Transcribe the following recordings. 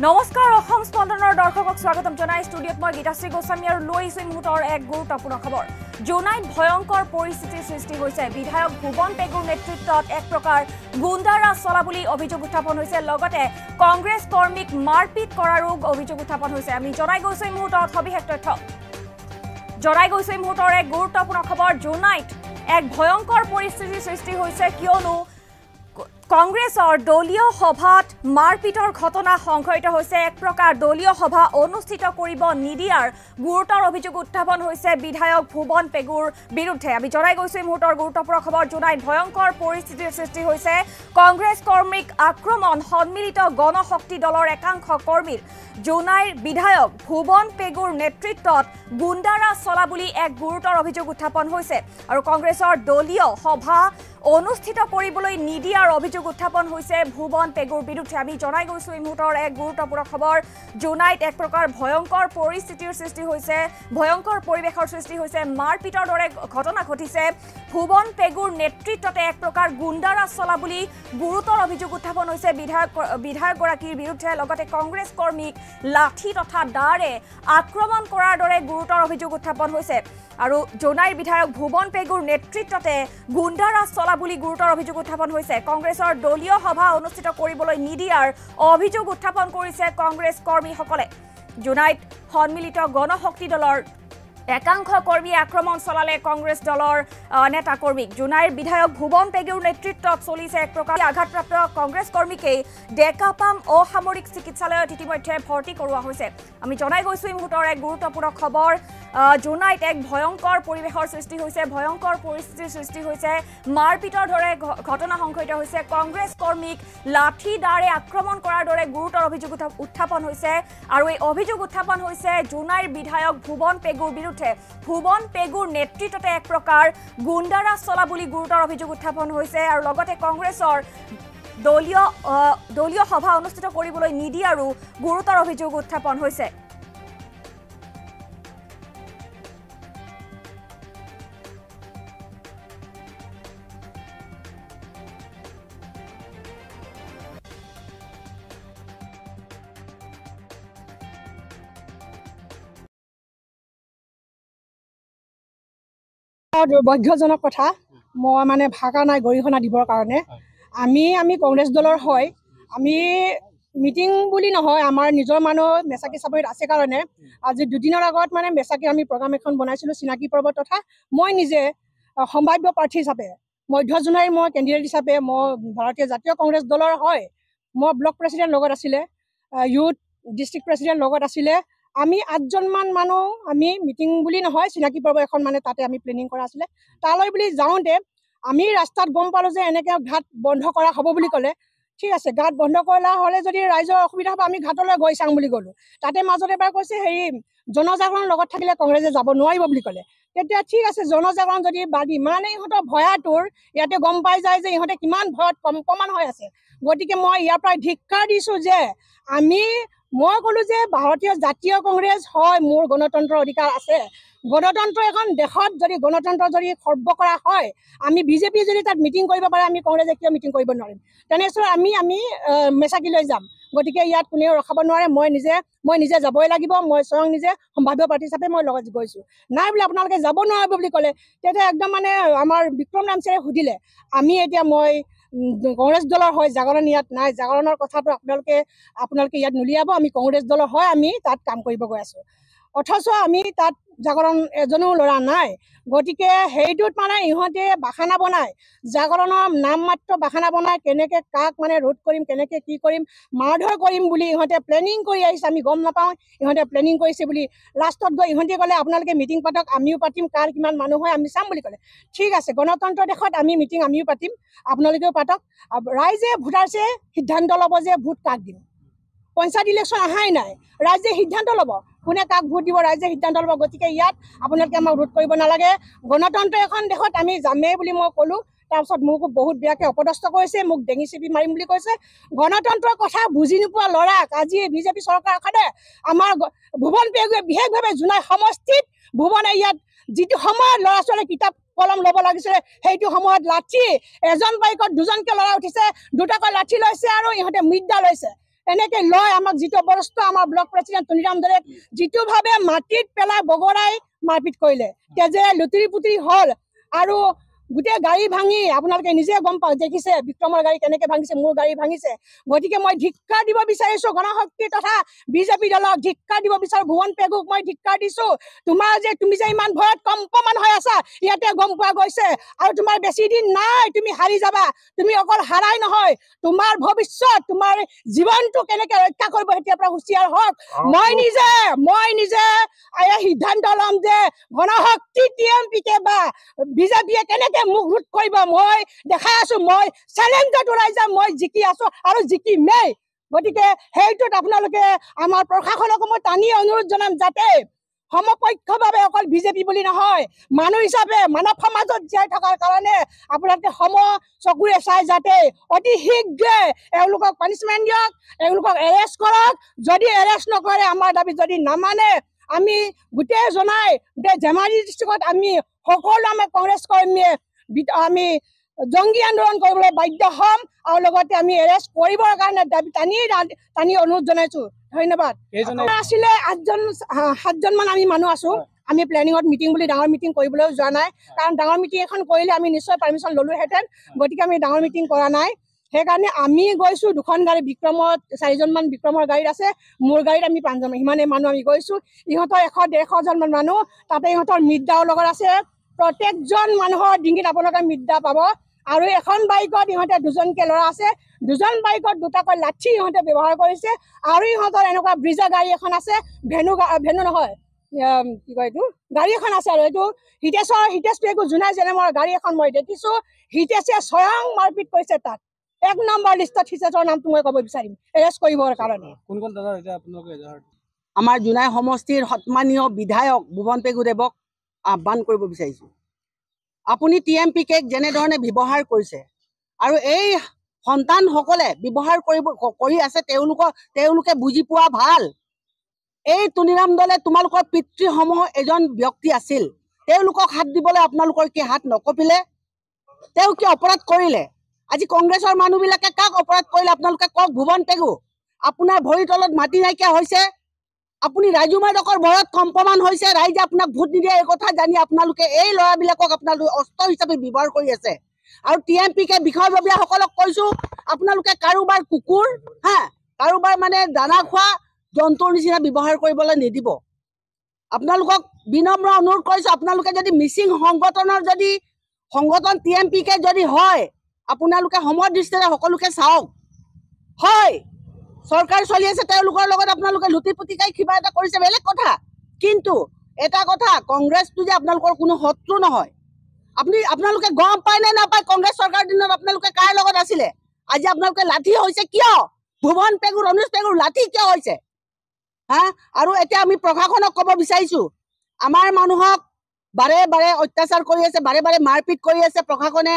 নমস্কাৰ অসম স্পন্দনৰ দৰ্শকক স্বাগতম জনাই ষ্টুডিঅ'ত মই গীতাশ্ৰী গোস্বামী আৰু লৈছো মুহূৰ্তৰ এক গুৰুত্বপূৰ্ণ খবৰ জোনাইত ভয়ংকৰ পৰিস্থিতিৰ সৃষ্টি হৈছে বিধায়ক ভুৱন পেগুৰ নেতৃত্বত এক প্ৰকাৰ গুণ্ডাৰাজ চলা বুলি অভিযোগ উত্থাপন হৈছে লগতে কংগ্ৰেছ কৰ্মীক মাৰপিট কৰাৰো অভিযোগ উত্থাপন হৈছে আমি জনাই গৈছো এই মুহূৰ্তত সবিশেষ তথ্য জনাই গৈছো এই মুহূৰ্তৰ এক গুৰুত্বপূৰ্ণ খবৰ জোনাইত এক ভয়ংকৰ পৰিস্থিতিৰ সৃষ্টি হৈছে কিয়নো কংগ্ৰেছৰ দলীয় সভাত মাৰপিটৰ ঘটনা সংঘটিত হৈছে এক প্ৰকাৰ দলীয় সভা অনুষ্ঠিত কৰিব নিদিয়াৰ গুৰুতৰ অভিযোগ উত্থাপন হৈছে বিধায়ক ভুৱন পেগুৰ বিৰুদ্ধে আমি জনাই গৈছো এই মুহূৰ্তৰ গুৰুত্বপূৰ্ণ খবৰ জোনাইত ভয়ংকৰ পৰিস্থিতিৰ সৃষ্টি হৈছে কংগ্ৰেছ কৰ্মীক আক্ৰমণ সন্মিলিত গণশক্তি দলৰ একাংশ কৰ্মীৰ জোনাইৰ বিধায়ক ভুৱন পেগুৰ নেতৃত্বত গুণ্ডাৰাজ চলা বুলি এক গুৰুতৰ অভিযোগ উত্থাপন হৈছে আৰু কংগ্ৰেছৰ দলীয় সভা অনুষ্ঠিত কৰিবলৈ নিদিয়াৰ অভিযোগ উত্থাপন হৈছে ভুৱন পেগুৰ বিৰুদ্ধে আমি জনাই গৈছো এই মুহূৰ্তৰ এক গুৰুত্বপূৰ্ণ খবৰ জোনাইত এক প্ৰকাৰ ভয়ংকৰ পৰিস্থিতিৰ সৃষ্টি হৈছে ভয়ংকৰ পৰিৱেশৰ সৃষ্টি হৈছে মাৰপিটৰ দৰে ঘটনা ঘটিছে ভুৱন পেগুৰ নেতৃত্বতে এক প্ৰকাৰ গুণ্ডাৰাজ চলা বুলি গুৰুতৰ অভিযোগ উত্থাপন হৈছে বিধায়কগৰাকীৰ বিৰুদ্ধে লগতে কংগ্ৰেছ কৰ্মীক লাঠি তথা দাৰে আক্ৰমণ কৰাৰ দৰে গুৰুতৰ অভিযোগ উত্থাপন হৈছে আৰু জোনাইৰ বিধায়ক ভুৱন পেগুৰ নেতৃত্বতে গুণ্ডাৰাজ চলা বুলি গুৰুতৰ অভিযোগ উত্থাপন হৈছে কংগ্ৰেছৰ দলীয় সভা অনুষ্ঠিত কৰিবলৈ নিদিয়াৰ অভিযোগ উত্থাপন কৰিছে কংগ্ৰেছ কৰ্মীসকলে জোনাইত সন্মিলিত গণশক্তি দলৰ একাংশ কৰ্মীয়ে আক্ৰমণ চলালে কংগ্ৰেছ দলৰ নেতা কৰ্মীক জোনাইৰ বিধায়ক ভুৱন পেগুৰ নেতৃত্বত চলিছে এক প্ৰকাৰ আঘাতপ্ৰাপ্ত কংগ্ৰেছ কৰ্মীকেই ডেকাপাম অসামৰিক চিকিৎসালয়ত ইতিমধ্যে ভৰ্তি কৰোৱা হৈছে আমি জনাই গৈছো এই মুহূৰ্তৰ এক গুৰুত্বপূৰ্ণ খবৰ জোনাইত এক ভয়ংকৰ পৰিৱেশৰ সৃষ্টি হৈছে ভয়ংকৰ পৰিস্থিতিৰ সৃষ্টি হৈছে মাৰপিটৰ দৰে ঘটনা সংঘটিত হৈছে কংগ্ৰেছ কৰ্মীক লাঠি দাৰে আক্ৰমণ কৰাৰ দৰে গুৰুতৰ অভিযোগ উত্থাপন হৈছে আৰু এই অভিযোগ উত্থাপন হৈছে জোনাইৰ বিধায়ক ভুৱন পেগুৰ বিৰুদ্ধে ভুৱন পেগুৰ নেতৃত্বতে এক প্ৰকাৰ গুণ্ডাৰাজ চলা বুলি গুৰুতৰ অভিযোগ উত্থাপন হৈছে আৰু লগতে কংগ্ৰেছৰ দলীয় সভা অনুষ্ঠিত কৰিবলৈ নিদিয়াৰো গুৰুতৰ অভিযোগ উত্থাপন হৈছে দুৰ্ভাগ্যজনক কথা মই মানে ভাষা নাই গৰিহণা দিবৰ কাৰণে আমি কংগ্ৰেছ দলৰ হয় আমি মিটিং বুলি নহয় আমাৰ নিজৰ মানুহ মেচাকি চাপৰিত আছে কাৰণে আজি দুদিনৰ আগত মানে মেচাকি আমি প্ৰগ্ৰাম এখন বনাইছিলোঁ চিনাকি পৰ্ব তথা মই নিজে সম্ভাৱ্য প্ৰাৰ্থী হিচাপে মধ্য জোনাইৰ মই কেণ্ডিডেট হিচাপে মই ভাৰতীয় জাতীয় কংগ্ৰেছ দলৰ হয় মই ব্লক প্ৰেচিডেণ্ট লগত আছিলে ইউথ ডিষ্ট্ৰিক্ট প্ৰেচিডেণ্ট লগত আছিলে আমি 8জনমান মানুহ আমি মিটিং বুলি নহয় চিনাকি পৰ্ব এখন মানে তাতে আমি প্লেনিং কৰা আছিলে তালৈ বুলি যাওঁতে আমি ৰাস্তাত গম পালোঁ যে এনেকৈ ঘাট বন্ধ কৰা হ'ব বুলি ক'লে ঠিক আছে ঘাট বন্ধ কৰা হ'লে যদি ৰাইজৰ অসুবিধা হ'ব আমি ঘাটলৈ গৈ চাওঁ বুলি ক'লোঁ তাতে মাজতে এবাৰ কৈছে হেৰি জনজাগৰণ লগত থাকিলে কংগ্ৰেছে যাব নোৱাৰিব বুলি ক'লে তেতিয়া ঠিক আছে জনজাগৰণ যদি বাদ ইমানে ইহঁতৰ ভয়াটোৰ ইয়াতে গম পাই যায় যে ইহঁতে কিমান ভয়ত কম্পমান হৈ আছে গতিকে মই ইয়াৰ পৰা ধিক্কাৰ দিছোঁ যে মই ক'লোঁ যে ভাৰতীয় জাতীয় কংগ্ৰেছ হয় মোৰ গণতন্ত্ৰৰ অধিকাৰ আছে গণতন্ত্ৰ এখন দেশত যদি গণতন্ত্ৰ যদি খৰ্ব কৰা হয় আমি বিজেপি যদি তাত মিটিং কৰিব পাৰে আমি কংগ্ৰেছে কিয় মিটিং কৰিব নোৱাৰিম তেনেস্থলত আমি মেচাকিলৈ যাম গতিকে ইয়াত কোনেও ৰখাব নোৱাৰে মই নিজে যাবই লাগিব মই স্বয়ং নিজে সম্ভাৱ্য প্ৰাৰ্থী হিচাপে মই লগত গৈছোঁ নাই বোলে আপোনালোকে যাব নোৱাৰিব বুলি ক'লে তেতিয়া একদম মানে আমাৰ বিক্ৰম নামচাৰে সুধিলে আমি এতিয়া মই কংগ্ৰেছ দলৰ হয় জাগৰণ ইয়াত নাই জাগৰণৰ কথাটো আপোনালোকে ইয়াত নুলিয়াব আমি কংগ্ৰেছ দলৰ হয় আমি তাত কাম কৰিব গৈ আছোঁ অথচ আমি তাত জাগৰণ এজনো ল'ৰা নাই গতিকে সেইটোত মানে ইহঁতে বাখানা বনাই জাগৰণৰ নাম মাত্ৰ বাখানা বনাই কেনেকৈ কাক মানে ৰোধ কৰিম কেনেকৈ কি কৰিম মাৰধৰ কৰিম বুলি ইহঁতে প্লেনিং কৰি আহিছে আমি গম নাপাওঁ ইহঁতে প্লেনিং কৰিছে বুলি লাষ্টত গৈ ইহঁতে ক'লে আপোনালোকে মিটিং পাতক আমিও পাতিম কাৰ কিমান মানুহ হয় আমি চাম বুলি ক'লে ঠিক আছে গণতন্ত্ৰ দেশত আমি মিটিং আমিও পাতিম আপোনালোকেও পাতক ৰাইজে ভোটাৰছে সিদ্ধান্ত ল'ব যে ভোট কাক দিম পঞ্চায়ত ইলেকশ্যন অহাই নাই ৰাইজে সিদ্ধান্ত ল'ব কোনে কাক ভোট দিব ৰাইজে সিদ্ধান্ত ল'ব গতিকে ইয়াত আপোনালোকে আমাক ৰোধ কৰিব নালাগে গণতন্ত্ৰ এখন দেশত আমি যামেই বুলি মই ক'লোঁ তাৰপিছত মোকো বহুত বেয়াকৈ অপদস্থ কৰিছে মোক ডেঙি চেপি মাৰিম বুলি কৈছে গণতন্ত্ৰৰ কথা বুজি নোপোৱা ল'ৰাক আজি বিজেপি চৰকাৰখনে আমাৰ ভুৱন পেগুৱে বিশেষভাৱে জোনাই সমষ্টিত ভুৱনে ইয়াত যিটো সময়ত ল'ৰা ছোৱালীয়ে কিতাপ কলম ল'ব লাগিছিলে সেইটো সময়ত লাঠি এজন বাইকত দুজনকৈ ল'ৰা উঠিছে দুটাকৈ লাঠি লৈছে আৰু ইহঁতে মিডা লৈছে এনেকে লয় আমাক যিটো অৱস্থা আমাৰ ব্লক প্ৰেচিডেণ্ট টুনিৰাম দলে যিটোভাৱে মাটিত পেলাই বগৰাই মাৰপিট কৰিলে তেজে লুতুৰি পুতুৰি হ'ল আৰু গোটেই গাড়ী ভাঙি আপোনালোকে নিজে গম পাওঁ দেখিছে বিক্ৰমৰ গাড়ী কেনেকে ভাঙিছে মোৰ গাড়ী ভাঙিছে গতিকে মই ধিক্কাৰ দিব বিচাৰিছো গণশক্তি তথা বিজেপি দলক ধিক্কাৰ দিব বিচাৰো ভুৱন পেগুক মই ধিক্কাৰ দিছো তুমি যে ইমান ভয়ত কম্পমান হৈ আছা ইয়াতে গম পোৱা গৈছে আৰু তোমাৰ বেছি দিন নাই তুমি হাৰি যাবা তুমি অকল হাৰাই নহয় তোমাৰ ভৱিষ্যত তোমাৰ জীৱনটো কেনেকে ৰক্ষা কৰিব এতিয়াৰ পৰা হুঁচিয়াৰ হওক মই নিজে সিদ্ধান্ত ল'ম যে গণশক্তি টিএমপিকে বা বিজেপিয়ে কেনেকে মুখ ৰোধ কৰিব মই দেখাই আছো মই চেলেঞ্জত ওলাই যাম মই জিকি আছো আৰু জিকিমেই গতিকে সেইটোত আপোনালোকে আমাৰ প্ৰশাসনক মই টানি অনুৰোধ জনাম যাতে সমপক্ষভাৱে অকল বিজেপি বুলি নহয় মানুহ হিচাপে মানৱ সমাজত জীয়াই থকাৰ কাৰণে আপোনালোকে চকুৰে চাই যাতে অতি শীঘ্ৰে এওঁলোকক পানিছমেণ্ট দিয়ক এওঁলোকক এৰেষ্ট কৰক যদি এৰেষ্ট নকৰে আমাৰ দাবী যদি নামানে আমি গোটেই ধেমাজি ডিষ্ট্ৰিক্টত আমি সকলো আমাৰ কংগ্ৰেছ কৰ্মীয়ে আমি জংগী আন্দোলন কৰিবলৈ বাধ্য হ'ম আৰু লগতে আমি এৰেষ্ট কৰিবৰ কাৰণে দাবী টানি অনুৰোধ জনাইছো ধন্যবাদ আছিলে 7জন মান আমি মানুহ আছো আমি প্লেনিঙত মিটিং বুলি ডাঙৰ মিটিং কৰিবলৈ যোৱা নাই কাৰণ ডাঙৰ মিটিং এখন কৰিলে আমি নিশ্চয় পাৰ্মিশ্যন ল'লোহেঁতেন গতিকে আমি ডাঙৰ মিটিং কৰা নাই সেইকাৰণে আমি গৈছো দুখন গাড়ী বিক্ৰমত 4জন মান বিক্ৰমৰ গাড়ীত আছে মোৰ গাড়ীত আমি 5জন সিমানে মানুহ আমি গৈছো ইহঁতৰ 100-150জন মান মানুহ তাতে ইহঁতৰ মিডদাও লগত আছে প্ৰত্যেকজন মানুহৰ ডিঙিত আপোনালোকে মিডদা পাব আৰু এখন বাইকত ইহঁতে 2জনকে ল'ৰা আছে 2জন বাইকত 2টাকৈ লাঠি ইহঁতে ব্যৱহাৰ কৰিছে আৰু ইহঁতৰ এনেকুৱা ব্ৰিজা গাড়ী এখন আছে ভেনু নহয় কি কয় এইটো গাড়ী এখন আছে আৰু এইটো হিতেশটো একো জোনাই জেনেমৰ গাড়ী এখন মই দেখিছো হিতেশে স্বয়ং মাৰপিট কৰিছে তাত 1 নম্বৰ লিষ্টত হিতেশৰ নামটো মই ক'ব বিচাৰিম এৰেষ্ট কৰিবৰ কাৰণে আমাৰ জোনাই সমষ্টিৰ সন্মানীয় বিধায়ক ভুৱন পেগুদেৱক আহ্বান কৰিব বিচাৰিছো আপুনি টিএমপিকে যেনেধৰণে ব্যৱহাৰ কৰিছে আৰু এই সন্তানসকলে ব্যৱহাৰ কৰি আছে তেওঁলোকে বুজি পোৱা ভাল এই টুনিৰাম দলে তোমালোকৰ পিতৃসমূহ এজন ব্যক্তি আছিল তেওঁলোকক হাত দিবলৈ আপোনালোকৰ কি হাত নকপিলে তেওঁ কি অপৰাধ কৰিলে আজি কংগ্ৰেছৰ মানুহবিলাকে কাক অপৰাধ কৰিলে আপোনালোকে কওক ভুৱন পেগু আপোনাৰ ভৰিৰ তলত মাটি নাইকিয়া হৈছে আপুনি ৰাজুমাদকৰ ভয়ত কম্পমান হৈছে ৰাইজে আপোনাক ভোট নিদিয়ে এই কথা জানি আপোনালোকে এই ল'ৰাবিলাকক আপোনালোকে অস্ত্ৰ হিচাপে ব্যৱহাৰ কৰি আছে আৰু টিএমপিকে বিষয়ববীয়াসকলক কৈছো আপোনালোকে কাৰোবাৰ কুকুৰ কাৰোবাৰ মানে দানা খোৱা জন্তুৰ নিচিনা ব্যৱহাৰ কৰিবলৈ নিদিব আপোনালোকক বিনম্ৰ অনুৰোধ কৰিছো আপোনালোকে যদি মিচিং সংগঠন টিএমপিকে যদি হয় আপোনালোকে সমদৃষ্টিৰে সকলোকে চাওক হয় চৰকাৰ চলি আছে তেওঁলোকৰ লগত আপোনালোকে লুটি পুতিকাই কিবা এটা কৰিছে বেলেগ কথা কিন্তু এটা কথা কংগ্ৰেছটো যে আপোনালোকৰ কোনো শত্ৰু নহয় আপোনালোকে গম পায় নে নাপায় কংগ্ৰেছ চৰকাৰ দিনত আপোনালোকে কাৰ লগত আছিলে আজি আপোনালোকে লাঠি হৈছে কিয় ভুৱন পেগুৰ অনুজ পেগুৰ লাঠি কিয় হৈছে আৰু এতিয়া আমি প্ৰশাসনক ক'ব বিচাৰিছো আমাৰ মানুহক বাৰে বাৰে অত্যাচাৰ কৰি আছে বাৰে বাৰে মাৰপিট কৰি আছে প্ৰশাসনে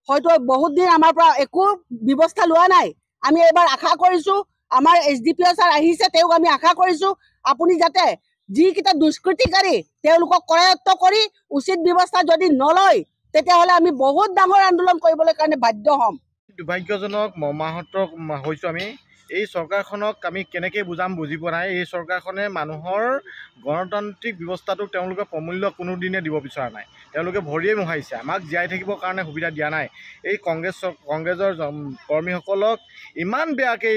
হয়তো বহুত দিন আমাৰ পৰা একো ব্যৱস্থা লোৱা নাই আমি এবাৰ আশা কৰিছো আমাৰ এছডিপিঅ ছাৰ আহিছে তেওঁক আমি আশা কৰিছো আপুনি যাতে যিকেইটা দুষ্কৃতিকাৰী তেওঁলোকক কৰায়ত্ব কৰি উচিত ব্যৱস্থা যদি নলয় তেতিয়াহ'লে আমি বহুত ডাঙৰ আন্দোলন কৰিবলৈ কাৰণে বাধ্য হ'ম দুৰ্ভাগ্যজনক মৰ্মাহত হৈছো আমি এই চৰকাৰখনক আমি কেনেকৈ বুজাম বুজি পোৱা নাই এই চৰকাৰখনে মানুহৰ গণতান্ত্ৰিক ব্যৱস্থাটোক তেওঁলোকে প্ৰমূল্য কোনোদিনে দিব বিচৰা নাই তেওঁলোকে ভৰিয়ে মোহাৰিছে আমাক জীয়াই থাকিবৰ কাৰণে সুবিধা দিয়া নাই এই কংগ্ৰেছৰ কৰ্মীসকলক ইমান বেয়াকৈ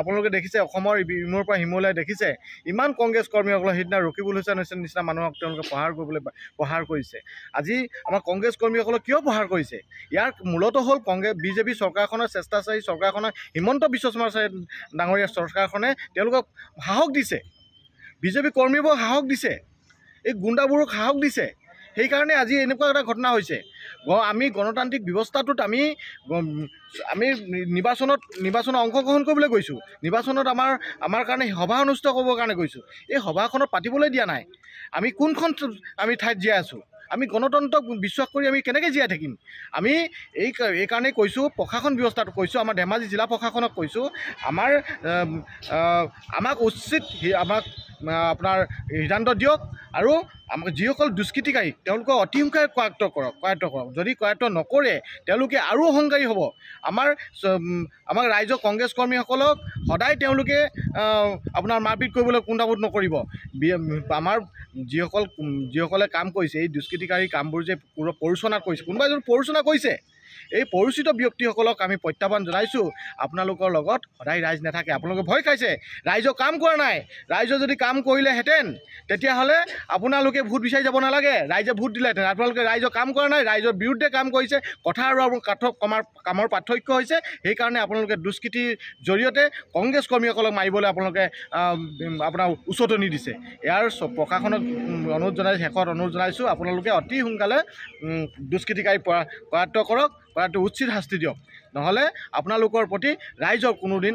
আপোনালোকে দেখিছে অসমৰ ইমূৰৰ পৰা সিমূৰলৈ দেখিছে ইমান কংগ্ৰেছ কৰ্মীসকলক সেইদিনা ৰকিবুল হুছেইন নিচিনা মানুহক তেওঁলোকে প্ৰহাৰ কৰিছে আজি আমাৰ কংগ্ৰেছ কৰ্মীসকলক কিয় প্ৰহাৰ কৰিছে ইয়াৰ মূলত হ'ল বিজেপি চৰকাৰখনৰ চেষ্টাচাৰী চৰকাৰখনৰ হিমন্ত বিশ্ব শৰ্মা ডাঙৰীয়া চৰকাৰখনে তেওঁলোকক সাহস দিছে বিজেপি কৰ্মীবোৰক সাহস দিছে এই গুণ্ডাবোৰক সাহস দিছে সেইকাৰণে আজি এনেকুৱা এটা ঘটনা হৈছে আমি গণতান্ত্ৰিক ব্যৱস্থাটোত আমি নিৰ্বাচনত অংশগ্ৰহণ কৰিবলৈ গৈছোঁ নিৰ্বাচনত আমাৰ কাৰণে সভা অনুষ্ঠিত কৰিবৰ কাৰণে গৈছোঁ এই সভাখনত পাতিবলৈ দিয়া নাই আমি কোনখন আমি ঠাইত জীয়াই আছোঁ আমি গণতন্ত্ৰক বিশ্বাস কৰি আমি কেনেকৈ জীয়াই থাকিম আমি এইকাৰণেই কৈছোঁ প্ৰশাসন ব্যৱস্থাটো কৈছোঁ আমাৰ ধেমাজি জিলা প্ৰশাসনক কৈছোঁ আমাক উচিত আপোনাৰ সিদ্ধান্ত দিয়ক আৰু আমাক যিসকল দুষ্কৃতিকাৰী তেওঁলোকক অতি সোনকালে কৰায়ত্ব কৰক যদি কৰায়ত্ব নকৰে তেওঁলোকে আৰু অহংকাৰী হ'ব আমাক ৰাইজৰ কংগ্ৰেছ কৰ্মীসকলক সদায় তেওঁলোকে আপোনাৰ মাৰপিট কৰিবলৈ কুণ্ঠাবোধ নকৰিব আমাৰ যিসকলে কাম কৰিছে এই দুষ্কৃতিকাৰী কামবোৰ যে প্ৰৰোচনা কৰিছে কোনোবাই যদি প্ৰৰোচনা কৰিছে এই পৰিচিত ব্যক্তিসকলক আমি প্ৰত্যাহ্বান জনাইছোঁ আপোনালোকৰ লগত সদায় ৰাইজ নাথাকে আপোনালোকে ভয় খাইছে ৰাইজৰ কাম কৰা নাই ৰাইজৰ যদি কাম কৰিলেহেঁতেন তেতিয়াহ'লে আপোনালোকে ভোট বিচাৰি যাব নালাগে ৰাইজে ভোট দিলেহেঁতেন আপোনালোকে ৰাইজৰ কাম কৰা নাই ৰাইজৰ বিৰুদ্ধে কাম কৰিছে কথা আৰু কামৰ পাৰ্থক্য হৈছে সেইকাৰণে আপোনালোকে দুষ্কৃতিৰ জৰিয়তে কংগ্ৰেছ কৰ্মীসকলক মাৰিবলৈ আপোনালোকে আপোনাৰ উচতনি দিছে ইয়াৰ প্ৰশাসনক অনুৰোধ জনাইছোঁ শেষত অনুৰোধ জনাইছোঁ আপোনালোকে অতি সোনকালে দুষ্কৃতিকাৰী কৰায়ত্ব কৰক কৰাটো উচিত শাস্তি দিয়ক নহ'লে আপোনালোকৰ প্ৰতি ৰাইজৰ কোনোদিন